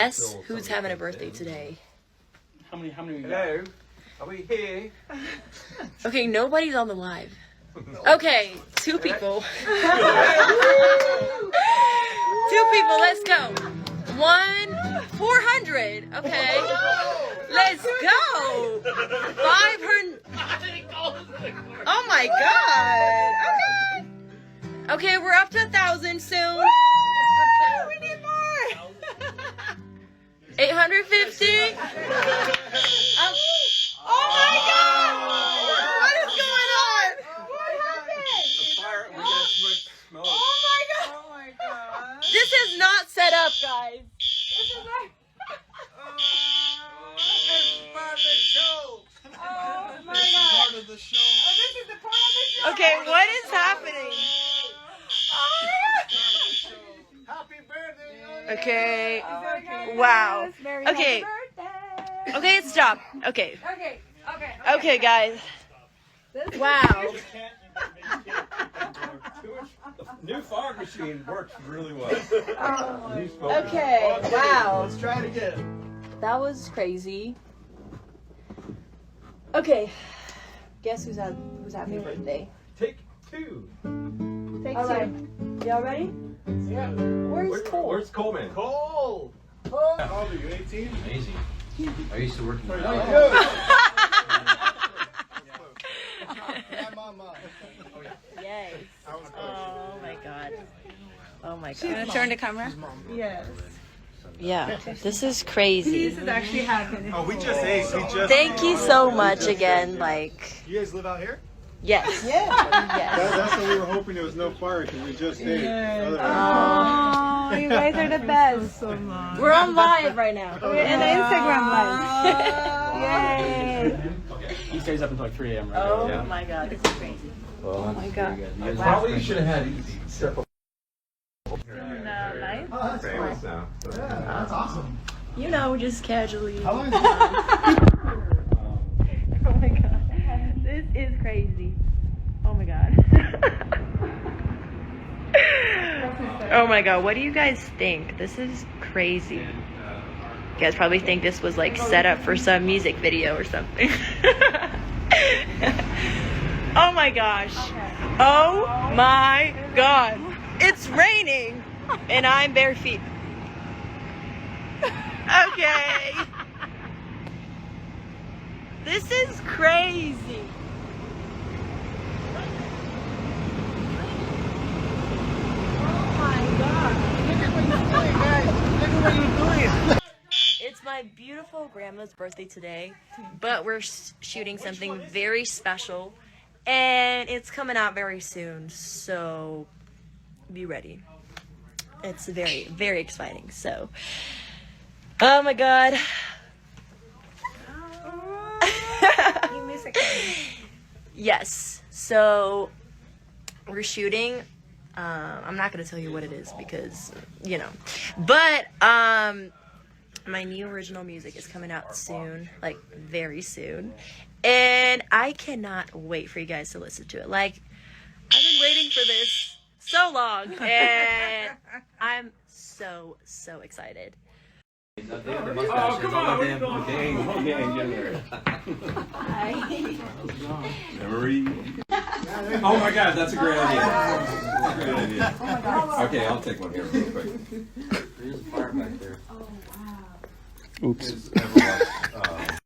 Guess who's having a birthday today? How many we got? Hello? Are we here? Okay, nobody's on the live. Okay, 2 people. 2 people, let's go. 400. Okay. Let's go. 500. Oh my god. Okay. Okay, we're up to 1,000 soon. We need more. 850. Oh my god. What is going on? What happened? The fire, we got too much smoke. Oh my god. Oh my god. This is not set up, guys. This is not. It's part of the show. Oh my This is god. part of the show. Oh, this is the part of the show. Okay, what is happening? Oh Happy birthday. my god. Okay. Oh, Wow. Mery, Okay. happy birthday. Okay, stop. Okay. Okay. Okay, guys. Wow. The new fog machine works really well. New smoke. Okay. Wow. Let's try it again. That was crazy. Okay. Guess who's having a birthday? Take 2. Take All 2. right. Y'all ready? Yeah. Where's Cole? Where's Coleman? Cole. How old are you? 18? Amazing. I used to work in the Good. Yeah, mama. Yes. Oh my god. Oh my You god. gonna turn the camera? Yes. Yeah. This is crazy. This is actually happening. Oh, we just ate. Thank you so much again. Like, You guys live out here? yes. Yes. That's what we were hoping there was no fire because we just ate. Oh, you guys are the best. We're on live right now. We're in the Instagram live. Yay. He stays up until like 3 a.m. right? Oh Yeah. my god. This is crazy. Oh my God. Probably should have had several. Live? Famous now. That's awesome. You know, just casually. How long is it? Oh my god. This is crazy. Oh my god. Oh my god, what do you guys think? This is crazy. You guys probably think this was like set up for some music video or something. Oh my gosh. Oh my god. It's raining and I'm bare feet. Okay. This is crazy. Oh my god. Look what you're doing. It's my beautiful grandma's birthday today, but we're shooting something very special and it's coming out very soon, so be ready. It's very, very exciting. So, oh my god. You miss it. Yes, so we're shooting. I'm not gonna tell you what it is because, you know, but my new original music is coming out soon, like very soon, and I cannot wait for you guys to listen to it. Like, I've been waiting for this so long, and I'm so excited. Oh, come on. Memory. Oh my god, that's a great idea. That's a great idea. Okay, I'll take one here real quick. There's a fire back there. Oops.